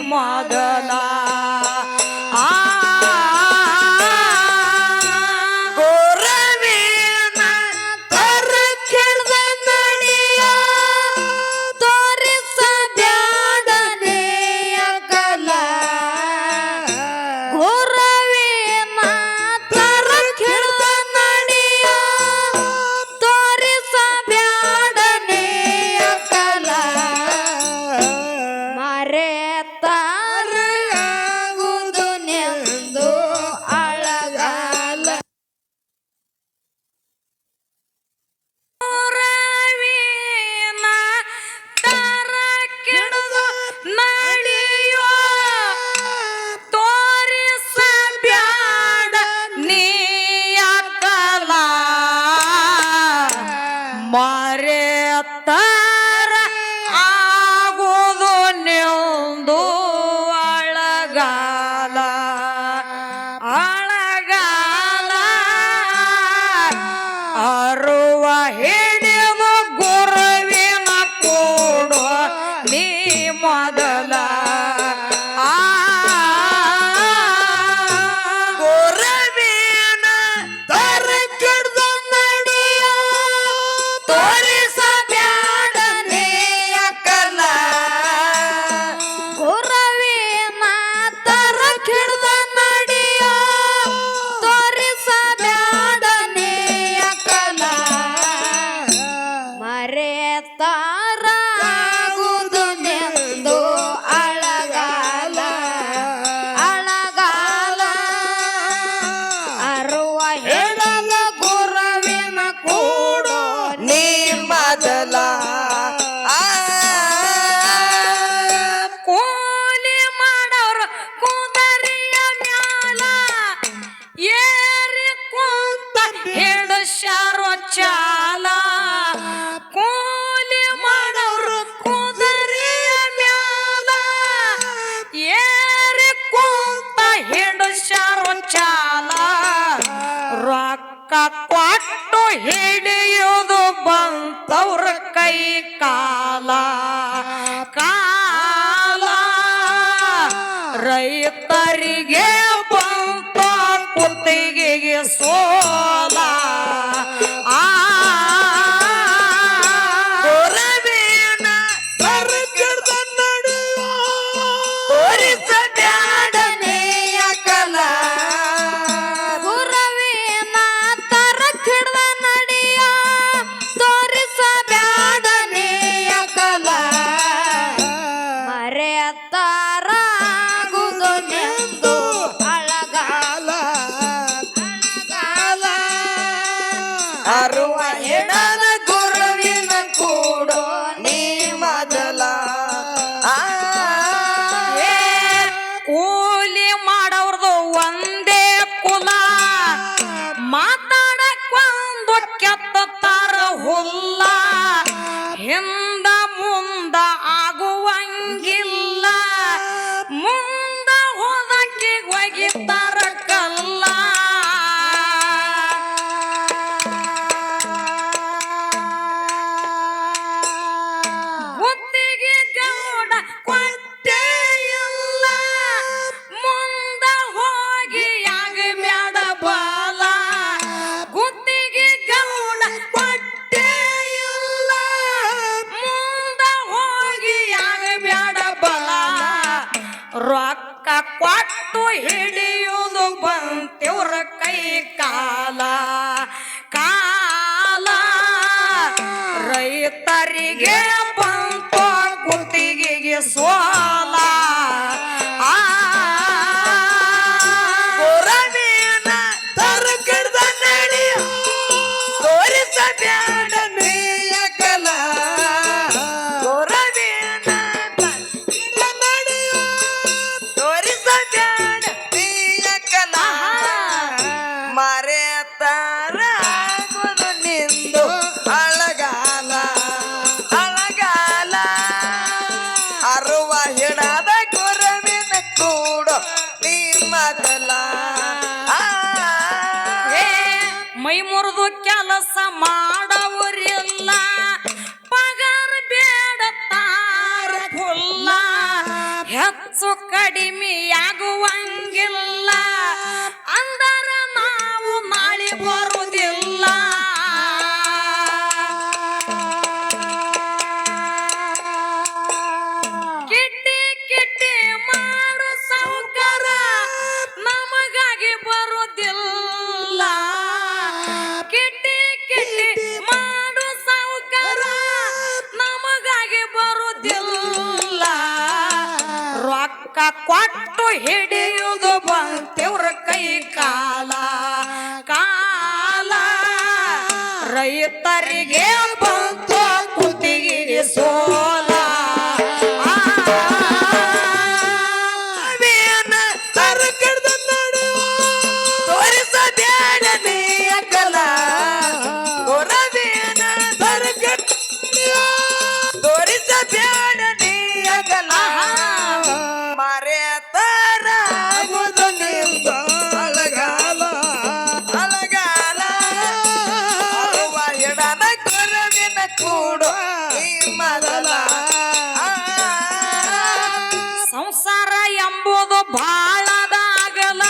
ಮೊದಲ ಕೊಟ್ಟು ಹಿಡಿಯುವುದು ಬಂತವ್ರ ಕೈ ಕಾಲ ಕಾಲ ರೈತರಿಗೆ ಬಂತ ಕುತ್ತಿಗೆಗೆ ಸೋಲ ಹಿಂದ ಮುಂದ ಆಗುವಂಗಿಲ್ಲ ಮುಂದ ಹೋದಕ್ಕೆ ಒಗಿತಾರ ಕಲ್ಲ ಗುತ್ತಿಗೆ ಗೌಡ ಕೊಟ್ಟೇ ಇಲ್ಲ ಮುಂದ ಹೋಗಿ ಆಗ ಬ್ಯಾಡ ಬಾಲ ಗುತ್ತಿಗೆ ಗೌಡ ಕೊಟ್ಟೇ ಇಲ್ಲ ಮುಂದ ಹೋಗಿ ಆಗ ಬ್ಯಾಡ ಬಲ ರೊಕ್ಕ ಕೊಟ್ಟು ಹಿಡಿಯುವುದು ಬಂತಿವ್ರ ಕೈ ಕಾಲ ಕಾಲ ರೈತರಿಗೆ ಬಂತು ಗುತ್ತಿಗೆಗೆ ಸೋಲ ಮೈ ಮುರಿದು ಕೆಲಸ ಮಾಡವರಿಲ್ಲ ಪಗಾರ ಬೇಡ ತಾರ ಫುಲ್ಲ ಕನಸು ಕಡಿಮೆಯಾಗುವಂಗಿಲ್ಲ ಅಂದರ ನಾವು ನಾಳೆ ಬರುವುದಿಲ್ಲ ಕಿಟ್ಟಿ ಕಿಟ್ಟಿ ಮಾಡು ಸೌಕರ ನಮಗಾಗಿ ಬರುವುದಿಲ್ಲ ಕಿಟ್ಟಿ ಕಿಟ್ಟಿ ಮಾಡು ಸೌಕರ ನಮಗಾಗಿ ಬರುವುದಿಲ್ಲ ರೊಕ್ಕ ಕೊಟ್ಟು ಹಿಡಿಯುವುದು ಬಂತೆವ್ರ ಕೈ ಕಾಲ ಕಾಲ ರೈತರಿಗೆ ಬಂತು ಕುತ್ತಿಗೆ ಸೋಲ ಸಂಸಾರ ಎಂಬುದು ಬಾಳದಾಗಲ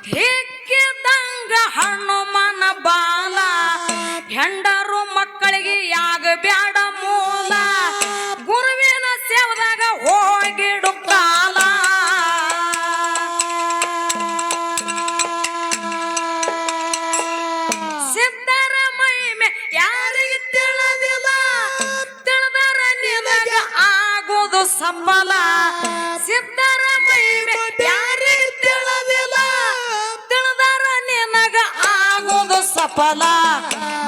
ಹಿಕ್ಕಿದಂಗ ಹಣ್ಣು ಮನ ಬಾಲ ಹೆಂಡರು ಮಕ್ಕಳಿಗೆ ಯಾಗ ಬ್ಯಾಡ ಮೂಲ ಗುರುವಿನ ಸೇವದಾಗ ಹೋಗಿಡು ಕಾಲ ಸಿದ್ಧರ ಮಹಿಮೆ ಯಾರಿಗೆ ತಿಳಿದಿಲ್ಲ ತಿಳಿದರ ನಿನಗ ಆಗೋದು ಸಂಬಲ ಸಿದ್ಧರ ಮಹಿಮೆ ಯಾರಿಗೆ ತಿಳಿದಿಲ್ಲ ತಿಳಿದರ ನಿನಗ ಆಗೋದು ಸಫಲ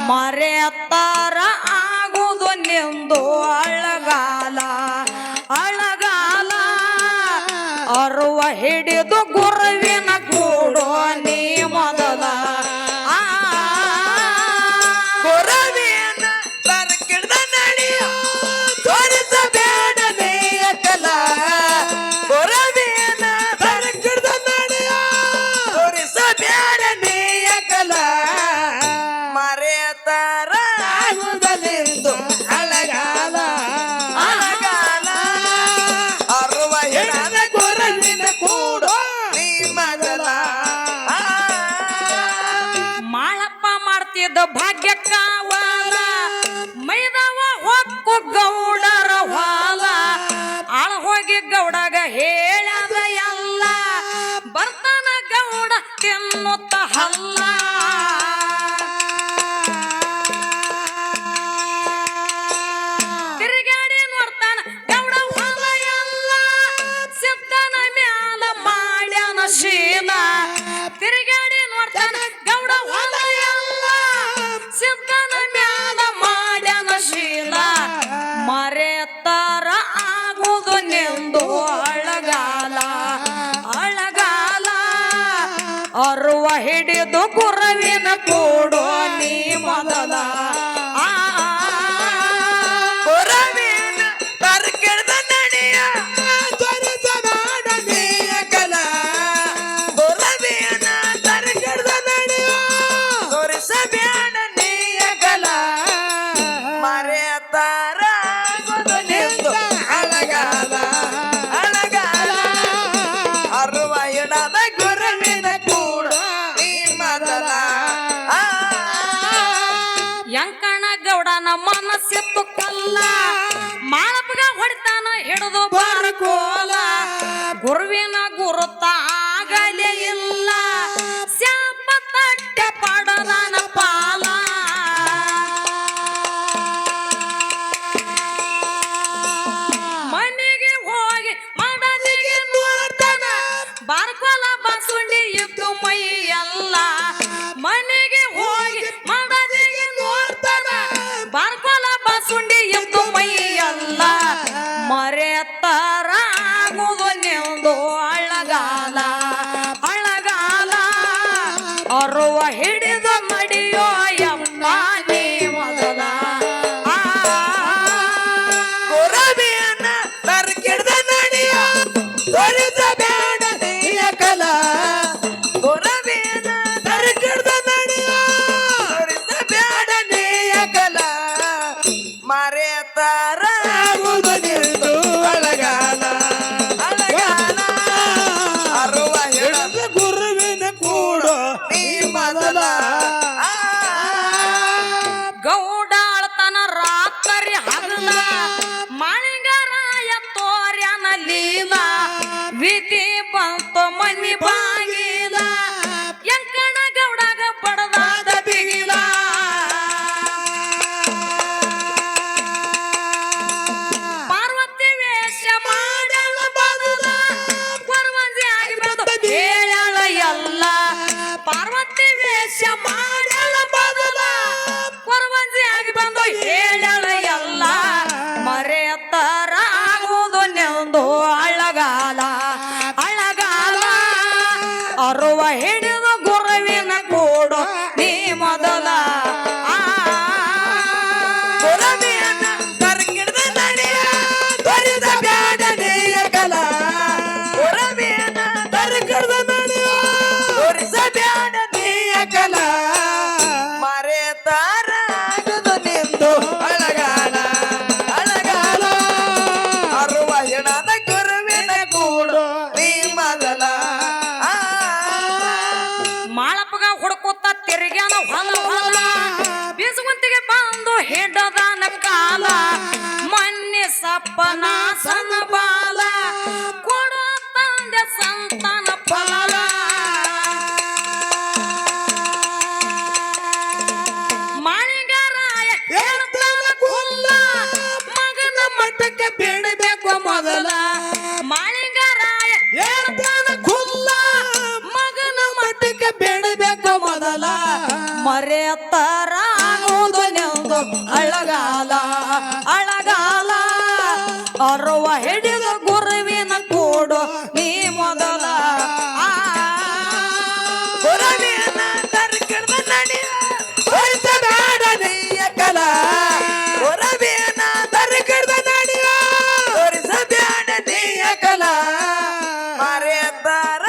ಮರೆತಾರ ಆಗೋದು ನಿಂದು ಅಳಗಾಲ ಅಳಗಾಲ ಅರುವ ಹಿಡಿದು ಗುರುವಿನ ಕೂಡೋ ನೀ ಮೊದಲ ಗುರುವಿನ ಬರಕಿಡ್ದ ನಡೆಯ ತೋರಿಸಬೇಡ ನೀಯ ಕಲ ಗುರುವಿನ ಬರಕಿಡ್ದ ನಡೆಯ ತೋರಿಸಬೇಡ ನೀಯ ಕಲ ಮರೆಯತಾರ ಆಗುವುದಲೆಂದು ಅಳಗಾಲ ಅಳಗಾಲ ಅರುವ ಹಿಡದ ಗುರುವಿನ ಕೂಡೋ ನೀ ಮೊದಲ ಮಾಳಪ್ಪ ಮಾಡ್ತಿದ್ದ ಭಾಗ್ಯ ಕಾವಲ ಮೈದವ ಹೊಕ್ಕು ಗೌಡರ ಹೊಲ ಆಳ ಹೋಗಿ ಗೌಡಗ ಹೇಳದ ಎಲ್ಲ ಬರ್ತಾನ ಗೌಡ ತಿನ್ನುತ್ತ ಹಲ್ಲ ತಿರುಗಾಡಿ ನೋಡ್ತಾನ ಗೌಡ ಹೊಲ ಎಲ್ಲ ಸಿದ್ಧನ ಮ್ಯಾಲ ಮಾಡ್ಯಾನ ಶೀಲ ತಿರುಗಾಡಿ ನೋಡ್ತಾನ ಗೌಡ ಹೊಲ ಎಲ್ಲ ಸಿದ್ಧನ ಮ್ಯಾಲ ಮಾಡ್ಯಾನ ಶೀಲ ಮರೆತಾರ ಆಗುದು ನಿಂದು ಅಳಗಾಲ ಅಳಗಾಲ ಅರುವ ಹಿಡಿದು ಗುರುವಿನ ಕೂಡೋ ನೀ ಮೊದಲ ಗುರುವಿನ ಬರಕಿಡ್ದ ನಡೆಯ ತೋರಿಸಬೇಡ ನೀಯ ಕಲ ಗುರುವಿನ ಬರಕಿಡ್ದ ನಡೆಯ ತೋರಿಸಬೇಡ ನೀಯ ಕಲ ಮರೆಯತಾರ ಆಗುವುದಲೆಂದು ಅಳಗಾಲ ಅಳಗಾಲ ಅರುವ ಹಿಡದ ಗುರುವಿನ ಕೂಡ ನೀ ಮೊದಲ ಯಂಕಣ ಗೌಡನ ಮನಸ್ಸಿತ್ತು ಕಲ್ಲ ಮಾಳಪ್ಪಗ ಹೊಡಿತಾನ ಹಿಡಿದು ಬಾರಕೋಲ ಗುರುವಿನ ಗುರುತ ಆಗಲೇ ಇಲ್ಲ ಶಾಪ ತಟ್ಟೆ ಪಡದನ ಪಾಲ ಮನೆಗೆ ಹೋಗಿ ಮಡದಿಗೆ ನೋಡ್ತಾನ ಬಾರ್ಕೋಲ ಬಾಸುಂಡಿ ಇದ್ದು ಮೈ ಎಲ್ಲ ಮನೆಗೆ ಹೋಗಿ ಮಡದಿಗೆ ನೋಡ್ತಾನ ಬಾರ್ಕೋಲ ಬಾಸುಂಡಿ ಇದ್ದು ಮೈ ಎಲ್ಲ ಮರೆತಾರ ಆಗುದು ನಿಂದು ಅಳಗಾಲ ಅಳಗಾಲ ಅರುವ ಹಿಡಿದು ಮಡಿಯೋ ಯಮ್ಮ ನೀ ಮೊದಲ ಗುರುವಿನ ಬರಕಿಡ್ದ ನಡೆಯ ತೋರಿಸಬೇಡ ನೀಯ ಕಲ ಗುರುವಿನ ಬರಕಿಡ್ದ ನಡೆಯ ತೋರಿಸಬೇಡ ನೀಯ ಕಲ ಮರೆತಾರ ಆಗುವುದೆಂದು ಅಳಗಾಲ ಅಳಗಾಲ ಬಾಗಿಲ ಎಂಕಣ ಗೌಡಗ ಬಡದಾದ ಬಿಗಿಲ ಪಾರ್ವತಿ ವೇಷ ಮಾಡಲ ಬದಲ ಕೊರವಂಜಿ ಆಗಿ ಬಂದು ಹೇಳಳ ಎಲ್ಲ ಪಾರ್ವತಿ ವೇಷ ಮಾಡಲ ಬದಲ ಕೊರವಂಜಿ ಆಗಿ ಬಂದು ಹೇಳಳ ಎಲ್ಲ ಮರೆಯತ್ತರ ಆಗುವುದು ನೆಂದು ಅಳಗಾಲ ಅಳಗಾಲ ಅರುವ ಹಿಡಿದು ಗುರುವಿನ ಕೂಡು ನೀ ಮೊದಲ ಗುರವಿಯನ್ನ ಕರ್ಕಿಡ್ದ ನಡೆಯ ತ್ವರಿತ ಬ್ಯಾಡ ನೀಯ ಕಲ ಗುರವಿಯನ್ನ ಕರ್ಕಿಡ್ದ ನಡೆಯ ತ್ವರಿತ ಬ್ಯಾಡ ನೀಯ ಕಲ ಮರೆತಾರಾಗದು ನಿಂದು ಅಳಗಾಲ ಅಳಗಾಲ ಅರುವ ಹಿಡದ ಗುರುವಿನ ಕೂಡು ನೀ ಮೊದಲ ಮಾಳಪ್ಪಗ ಹುಡುಕುತ್ತ ತಿರುಗ್ಯಾನ ಹೊಲ ಹೊಲ ಬೀಸುಗುಂತಿಗೆ ಬಂದು ಹಿಡದಾನ ಕಾಲ ಮನ್ನೆ ಸಪ್ಪನ ಸನ ಬಾಲ ಕೊಡೋ ತಂದೆ ಸಂತಾನ ಫಲ ಮಾಳಿಂಗರಾಯ ಹೇಳ್ತಾನ ಕುಲ್ಲ ಮಗನ ಮಠಕ್ಕೆ ಬಿಡಬೇಕು ಮೊದಲ ಮಾಳಿಂಗರಾಯ ಹೇಳ್ತಾನ ಕುಲ್ಲ ಮಗನ ಮಠಕ್ಕೆ ಬಿಡಬೇಕು ಮೊದಲ ಮರೆಯತ್ತರ ಆಗುವುದು ನೆಂದು ಅಳಗಾಲ ಅಳಗಾಲ ಅರುವ ಹಿಡಿದು ಗುರುವಿನ ಕೂಡು ನೀ ಮೊದಲ ಗುರವಿಯನ್ನ ಕರ್ಕಿಡ್ದ ನಡೆಯ ತ್ವರಿತ ಬ್ಯಾಡ ನೀಯ ಕಲ ಗುರವಿಯನ್ನ ಕರ್ಕಿಡ್ದ ನಡೆಯ ತ್ವರಿತ ಬ್ಯಾಡ ನೀಯ ಕಲ ಮರೆಯತ್ತಾರಾಗುವುದು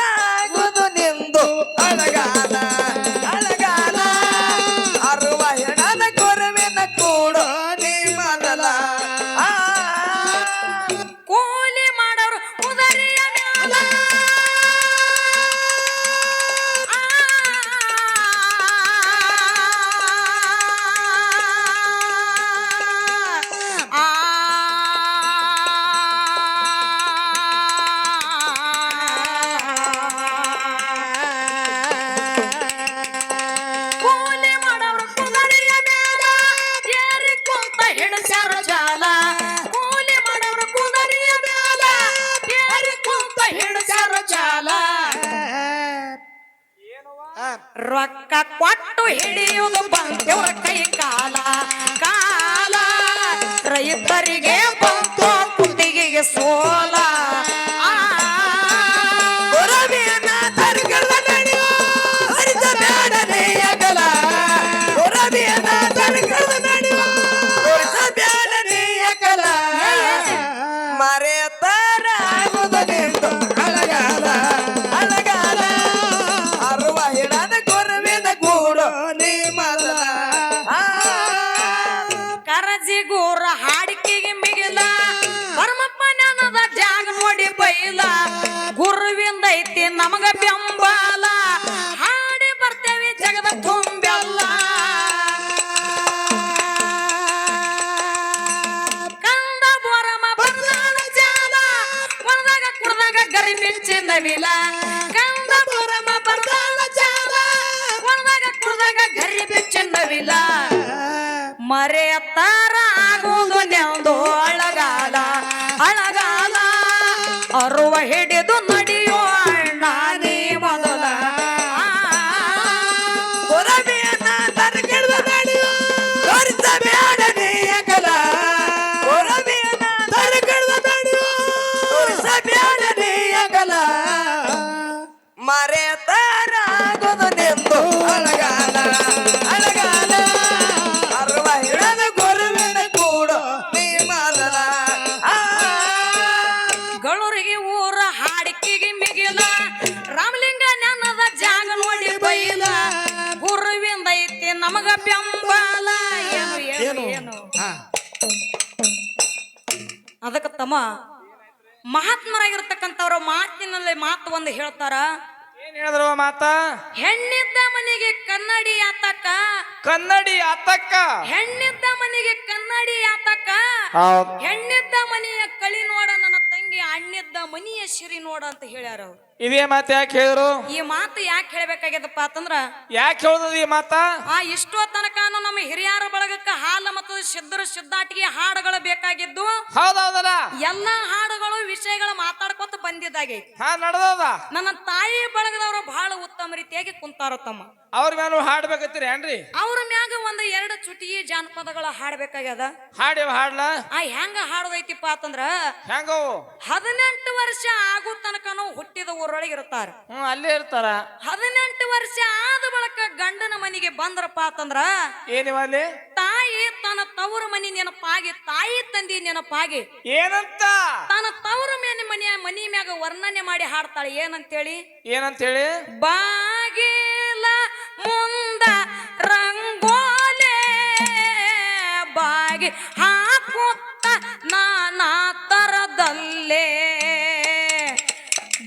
ನಿಂದು ಅಳಗಾಲ ಅಳಗಾಲ ಅರುವ ಹೆಣದ ಗುರುವಿನ ಕೂಡು ನೀ ಮೊದಲ ಕೂಲಿ ಮಾಡೋರು ಕುದರಿಯ ಮ್ಯಾಲ ಕೂಲಿ ಮಾಡೋರು ಕುದರಿಯ ಮ್ಯಾಲ ಏರಿ ಕುಂತ ಹಿಡಿಸ್ಯಾರ ಜಾಲ ಕೂಲಿ ಮಾಡೋರು ಕುದರಿಯ ಮ್ಯಾಲ ಏರಿ ಕುಂತ ಹಿಡಿಸ್ಯಾರ ಜಾಲ ರೊಕ್ಕ ಕೊಟ್ಟು ಹಿಡಿಯುವುದು ಬಂತೆವ ಕೈ ಕಾಲ ಕಾಲ ರೈತರಿಗೆ ಬಂತು ಕುತ್ತಿಗೆಗೆ ಸೋಲ ಗುರವಿಯನ್ನ ಕರ್ಕಿಡ್ದ ನಡೆಯ ತ್ವರಿತ ಬ್ಯಾಡ ನೀಯ ಕಲ ಗುರವಿಯನ್ನ ಕರ್ಕಿಡ್ದ ನಡೆಯ ತ್ವರಿತ ಬ್ಯಾಡ ನೀಯ ಕಲ ಮರೆತಾರಾಗುವುದು ನಿಂದು ಅಳಗಾಲ ಅಳಗಾಲ ಅರುವ ಹಿಡದ ಗುರುವಿನ ಕೂಡು ನೀ ಮೊದಲ ಕರಜಿಗೂರ ಹಾಡಿಕೆಗೆ ಮಿಗಿಲ ಪರಮಪ್ಪ ನನದ ಜಾಗ ನೋಡಿ ಬೈಲ ಗುರುವಿಂದ ಐತಿ ನಮಗ ಬೆಂಬಲ ಹಾಡಿ ಬರ್ತೇವೆ ಜಗದ ತುಂಬೆಲ್ಲ ಕಂದ ಬೋರಮ ಬರ್ದಾನ ಜಾಲ ಒಣದಾಗ ಕುಡ್ದಾಗ ಗರಿ ಮಿಂಚಿನ ವಿಲ ಕಂದ ಬೋರಮ ಬರ್ದಾನ ಜಾಲ ಒಣದಾಗ ಕುಡ್ದಾಗ ಗರಿ ಮಿಂಚಿನ ವಿಲ ಮರೆಯತ್ತಾರ ಆಗುವುದು ನೆಂದು ಅಳಗಾಲ ಅಳಗಾಲ ಅರುವ ಹಿಡಿದು ನಡೆಯೋ ಅಣ್ಣ ನೀ ಮೊದಲ ಗುರವಿಯನ್ನ ಕರ್ಕಿಡ್ದ ನಡೆಯ ತ್ವರಿತ ಬ್ಯಾಡ ನೀಯ ಕಲ ಗುರವಿಯನ್ನ ಕರ್ಕಿಡ್ದ ನಡೆಯ ತ್ವರಿತ ಬ್ಯಾಡ ನೀಯ ಕಲ ಮರೆತಾರಾಗುವುದು ನಿಂದು ಅಳಗಾಲ ಅಳಗಾಲ ಅರುವ ಹಿಡದ ಗುರುವಿನ ಕೂಡು ನೀ ಮೊದಲ ಗಳೂರಿಗೆ ಊರ ಹಾಡಿಕೆಗೆ ಮಿಗಿಲ ರಾಮಲಿಂಗ ನೆನದ ಜಾಗ ನೋಡಿ ಬೈಲ ಗುರುವಿಂದ ಐತಿ ನಮಗ ಬೆಂಬಲ ಏನು ಏನು ಅದಕ್ಕೆ ತಮ್ಮ ಮಹಾತ್ಮರಾಗಿರ್ತಕ್ಕಂಥವ್ರ ಮಾತಿನಲ್ಲಿ ಮಾತು ಒಂದು ಹೇಳ್ತಾರ. ಏನ್ ಹೇಳಿದ್ರು ಮಾತ? ಹೆಣ್ಣಿದ್ದ ಮನೆಗೆ ಕನ್ನಡಿ ಆತಕ್ಕ, ಕನ್ನಡಿ ಆತಕ್ಕ. ಹೆಣ್ಣಿದ್ದ ಮನೆಗೆ ಕನ್ನಡಿ ಆತಕ್ಕ, ಹೌದು. ಹೆಣ್ಣಿದ್ದ ಮನೆಯ ಕಳಿ ನೋಡ ನನ್ನ ತಂಗಿ, ಅಣ್ಣಿದ್ದ ಮನೆಯ ಸಿರಿ ನೋಡ ಅಂತ ಹೇಳ್ಯಾರ ಅವ್ರು. ಇದೇ ಮಾತು ಯಾಕೆ ಹೇಳಿದ್ರು? ಈ ಮಾತು ಯಾಕೆ ಹೇಳ್ಬೇಕಾಗ್ಯದಪ್ಪ ಅಂತಂದ್ರ ಯಾಕೆ ಹೇಳ್ದದ ಈ ಮಾತ? ಇಷ್ಟೋ ತನಕನು ನಮ್ಮ ಹಿರಿಯರ ಬಳಗಕ್ಕ ಹಾಲ ಮತ್ತು ಸಿದ್ಧಾಟಿಗೆ ಹಾಡುಗಳು ಬೇಕಾಗಿದ್ದು. ಹೌದೌದಲ್ಲ, ಎಲ್ಲಾ ಹಾಡುಗಳು ವಿಷಯಗಳು ಮಾತಾಡ್ಕೊತ ಬಂದಿದ್ದಾಗೆ. ನಡೆದದ. ನನ್ನ ತಾಯಿ ಬಳಗದವರು ಬಹಳ ಉತ್ತಮ ರೀತಿಯಾಗಿ ಕುಂತಾರ ತಮ್ಮ. ಅವ್ರ ಮ್ಯಾಲ ಹಾಡ್ಬೇಕತ್ತೀರಿ ಏನ್ರಿ? ಅವ್ರ ಮ್ಯಾಗ ಒಂದ್ 2 ಚುಟಿಗಿ ಜಾನಪದಗಳ ಹಾಡ್ಬೇಕಾಗ್ಯದ. ಹಾಡ್ಲ ಹೆಂಗ ಹಾಡೋದೈತಿಪ್ಪ ಅಂತಂದ್ರ ಹೆಂಗವು? 18 ವರ್ಷ ಆಗೋ ತನಕನು ಹುಟ್ಟಿದ ಊರೊಳಗೆ ಇರ್ತಾರ. ಅಲ್ಲೇ ಇರ್ತಾರ. 18 ವರ್ಷ ಆದ ಬಳಿಕ ಗಂಡನ ಮನೆಗೆ ಬಂದ್ರಪ್ಪ ಅಂತಂದ್ರ ಏನಿವಲ್ಲಿ ತಾಯಿ ತನ್ನ ತವರ ಮನಿ ನೆನಪಾಗಿ, ತಾಯಿ ತಂದಿ ನೆನಪಾಗಿ ಏನಂತ ತನ್ನ ತವರ ಮನಿ ಮ್ಯಾಗ ವರ್ಣನೆ ಮಾಡಿ ಹಾಡ್ತಾಳೆ. ಏನಂತೇಳಿ? ಬಾಗಿಲ ಮುಂದ ರಂಗೋಲೆ ಬಾಗಿ ಹಾಕುತ್ತ ನಾನಾ ತರದಲ್ಲೇ,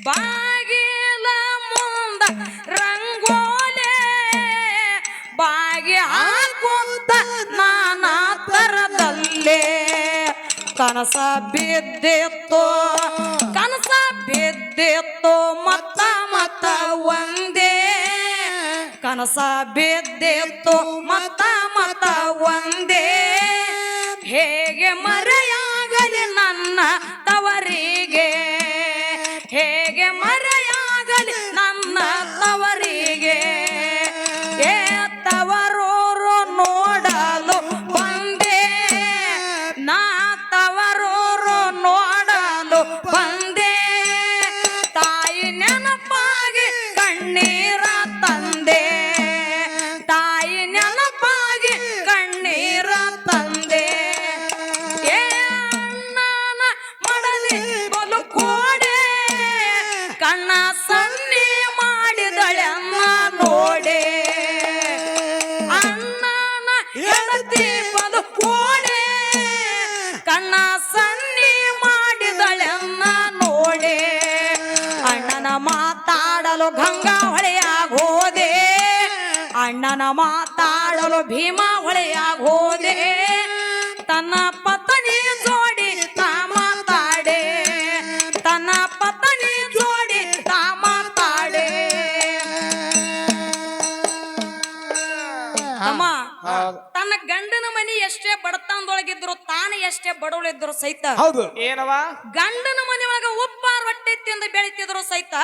ಬಾಗಿಲ ಮುಂದ ರಂಗೋಲೆ ಬಾಗಿ ಹಾಕುತ್ತ ನಾನಾ ತರದಲ್ಲೇ, ಕನಸ ಬಿದ್ದಿತ್ತು ಮತ್ತ ಮತ್ತ ಒಂದೇ, ಕನಸ ಬಿದ್ದಿತ್ತು ಮತ್ತ ಮತ್ತ ಒಂದೇ, ಹೇಗೆ ಮರೆಯಾಗಲಿ ನನ್ನ ತವರಿಗೆ, ಹೇಗೆ ಮರೆಯಾಗಲಿ ನನ್ನ ತವರಿಗೆ, ತವರೂರು ನೋಡಲು ಬಂದೆ, ನಾ ತವರೂರು ನೋಡಲು ಬಂದೆ, ತಾಯಿ ನೆನಪಾಗಿ ಕಣ್ಣೀರ ತಂದೆ, ತಾಯಿ ನೆನಪಾಗಿ ಕಣ್ಣೀರ ತಂದೆ, ಅಣ್ಣನ ಮಡಲಿ ಬಲುಕೋಡೆ ಕಣ್ಣ ಸನ್ನಿ ಮಾಡಿದಳೆಮ್ಮ ನೋಡೆ, ಅಣ್ಣನ ಹೆಂಡತಿ ಬಲುಕೋಡೆ ಕಣ್ಣ ಸನ್ನಿ ಮಾಡಿದಳೆಮ್ಮ ನೋಡೆ, ಅಣ್ಣನ ಮಾತಾಡಲು ಗಂಗಾ ಹೊಳೆಯಾಗೋದೆ, ಅಣ್ಣನ ಮಾತಾಡಲು ಭೀಮಾ ಹೊಳೆಯಾಗೋದೆ, ತನ್ನ ಪತ್ನಿ ಜೋಡಿ ತಾ ಮಾತಾಡೆ, ತನ್ನ ಪತ್ನಿ ಜೋಡಿ ತಾ ಮಾತಾಡೆ. ಅಮ್ಮ ತನ್ನ ಗಂಡನ ಮನಿ ಎಷ್ಟೇ ಬಡತನದೊಳಗಿದ್ರು, ತಾನು ಎಷ್ಟೇ ಬಡವಳಿದ್ರು ಸಹಿತ, ಹೌದು ಏನವ, ಗಂಡನ ಮನೆಯೊಳಗ ಉಪ್ಪ ರೊಟ್ಟಿ ತಿಂದು ಬೆಳಿತಿದ್ರು ಸಹಿತ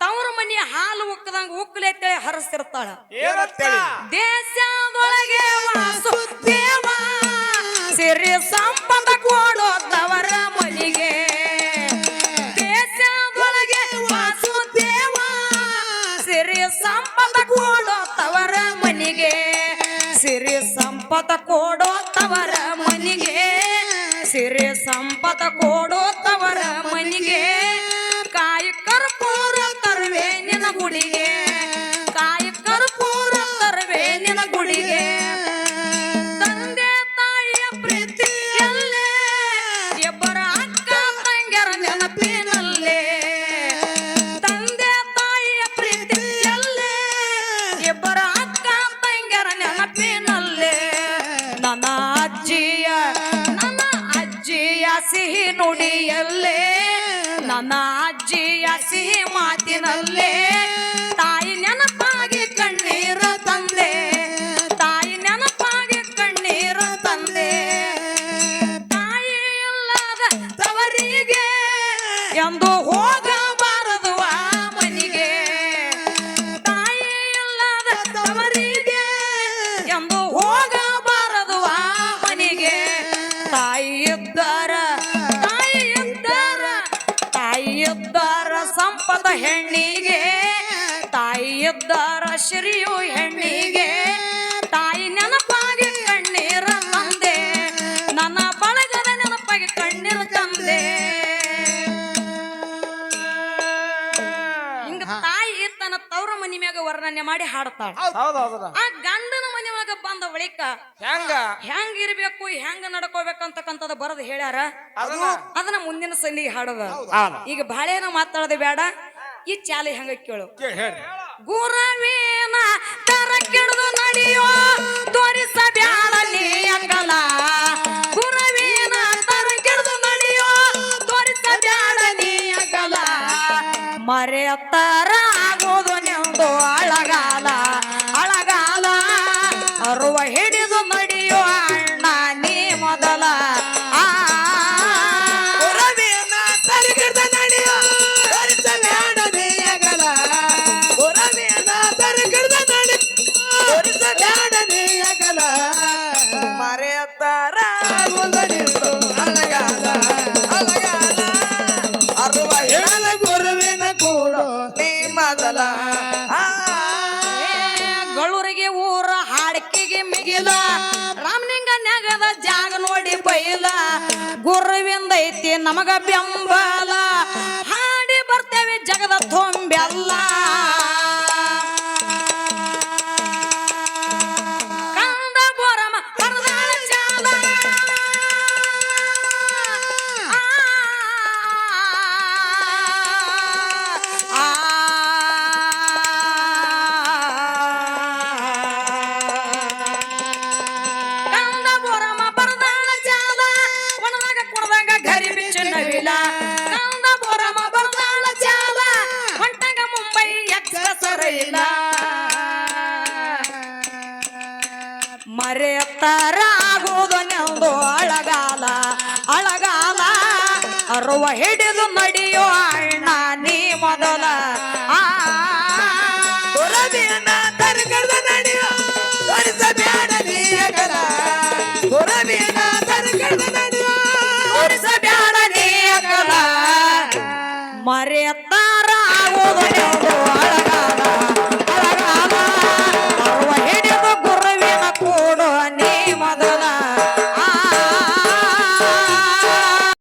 ತವರ ಮನಿ ಹಾಲು ಉಕ್ಕದಂಗ ಉಕ್ಕಲೆ ಅಂತೇಳಿ ಹರಿಸ್ತಿರ್ತಾಳ. ದೇಶದೊಳಗೆ ವಾಸುದೇವ ಸಿರಿ ಸಂಪದ ಕೊಡೋ ತವರ ಮನಿಗೆ, ದೇಶದೊಳಗೆ ವಾಸುದೇವ ಸಿರಿ ಸಂಪದ ಕೊಡೋ ತವರ ಮನಿಗೆ, ಸಿರಿ ಸಂಪದ ಕೊಡೋ ತವರ ಮನಿಗೆ, ಸಿರಿ ಸಂಪದ ಕೊಡೋ ತವರ ಮನಿಗೆ, ಕಾಯಿ ಕರ್ಪೂರ ತರುವೆ ನಿನ ಗುಡಿಗೆ, ಕಾಯಿ ಕರ್ಪೂರ ತರುವೆ ನಿನ ಗುಡಿಗೆ, ತಂದೆ ತಾಯಿಯ ಪ್ರೀತಿಯಲ್ಲೇ ಇಬ್ಬರ ಅಕ್ಕ ತಂಗಿಯರ ನೆನಪಿನಲ್ಲೇ, ತಂದೆ ತಾಯಿಯ ಪ್ರೀತಿಯಲ್ಲೇ ಇಬ್ಬರ ಅಕ್ಕ ತಂಗಿಯರ ನೆನಪಿನಲ್ಲೇ, ನನ್ನ ಅಜ್ಜಿಯ ಸಿಹಿ ನುಡಿಯಲ್ಲೇ, ನನ್ನ ಅಜ್ಜಿಯ ಸಿಹಿ ಮಾತಿನಲ್ಲೇ, ತಾಯಿ ನೆನಪಾಗಿ ಕಣ್ಣೀರ ತಂದೆ, ತಾಯಿ ನೆನಪಾಗಿ ಕಣ್ಣೀರ ತಂದೆ, ತಾಯಿ ಇಲ್ಲದ ತವರಿಗೆ ಎಂದು ಹೋಗಬಾರದು ಆ ಮನಿಗೆ, ತಾಯಿ ಇಲ್ಲದ ತವರಿಗೆ ಎಂದು ಹೋಗಬಾರದು ಆ ಮನಿಗೆ, ತಾಯಿ ಇದ್ದಾರ ಸಂಪದ ಹೆಣ್ಣಿಗೆ, ತಾಯಿ ಇದ್ದಾರ ಶ್ರೀಯು ಹೆಣ್ಣಿಗೆ, ತಾಯಿ ನೆನಪಾಗಿ ಕಣ್ಣೀರ ತಂದೆ, ನನ್ನ ಬಳಗದ ನೆನಪಾಗಿ ಕಣ್ಣೀರ ತಂದೆ. ಹಿಂಗ ತಾಯಿ ತನ್ನ ತವರ ಮನಿ ಮ್ಯಾಗ ವರ್ಣನೆ ಮಾಡಿ ಹಾಡ್ತಾಳ. ಆ ಗಂಡನ ಮನಿ ಒಳಗ ಬಂದ ಬಳಿಕ ಹೆಂಗ ಇರ್ಬೇಕು, ಹೆಂಗ ನಡ್ಕೋಬೇಕಂತಕ್ಕಂಥದ್ದು ಬರದ್ ಹೇಳ್ಯಾರ. ಅದನ್ನ ಮುಂದಿನ ಸಂಧಿಗೆ ಹಾಡೋದ. ಈಗ ಬಾಳೇನ ಮಾತಾಡೋದು ಬೇಡ, ಈ ಚಾಲಿ ಹೆಂಗ ಕೇಳು. ಗುರವೇನ ತರ ಕೆಡದು ನಡೆಯೋ ತೋರಿಸಬ್ಯಾಡ ನೀ ಅಕಲ, ಗುರವೇನ ತರ ಕೆಡದು ನಡೆಯೋ ತೋರಿಸಬ್ಯಾಡ ನೀ ಅಕಲ, ಮರೆಯತ್ತರ ಆಗೋದು ನಿಂದು ಅಳಗಾಲ ಅಳಗಾಲ ಅರುವ ಹಿಡಿದು ನಡೆಯೋ ಅಣ್ಣ ನೀ ಮೊದಲ ಆ ರವಿಯನ್ನ ತರಗಿಡ್ದ ನಡೆಯೋ ತೋರಿಸಬೇಡ ನೀಯಗಲ ರವಿಯನ್ನ ತರಗಿಡ್ದ ನಡೆಯೋ ತೋರಿಸಬೇಡ ನೀಯಗಲ ಮರೆಯತ್ತಾರ ನಿಂದು ಅಳಗಾಲ ಅಳಗಾಲ ಅರುವ ಹೇಳದ ಗುರುವಿನ ಕೂಡ ನೀ ಮೊದಲ ಗಳೂರಿಗೆ ಊರ ಹಾಡ್ಕಿಗೆ ಮಿಗಿಲ ರಾಮಲಿಂಗ ನೆಗದ ಜಾಗ ನೋಡಿ ಬೈಲ ಗುರುವಿಂದ ಐತಿ ನಮಗ ಬೆಂಬಲ ಹಾಡಿ ಬರ್ತೇವೆ ಜಗದ ತುಂಬೆಲ್ಲ ಕಂದ ಬೋರಮ ಪರದಾಳ ಜಾಲ ಕಂದ ಬೋರಮ ಪರದಾಳ ಜಾಲ ಒಣದಾಗ ಕುಣದಾಗ ಗರಿ ಬಿಚ್ಚನವಿಲ ಕಂದ ಬೋರಮ ಪರದಾಳ ಜಾಲ ಹೊಂಟಾಗ ಮುಂಬೈ ಎಕ್ಸ್ಪ್ರೆಸ್ ರೈಲ ಮರೆಯತ್ತರ ಆಗೋದು ನೆಂದು ಅಳಗಾಲ ಅಳಗಾಲ ಅರುವ ಹಿಡಿದು ನಡೆಯೋ ಅಣ್ಣ ನೀ ಮೊದಲ ಆ ರವಿಯನ್ನ ತರಗಿಡ್ದ ನಡೆಯೋ ತೋರಿಸಬೇಡ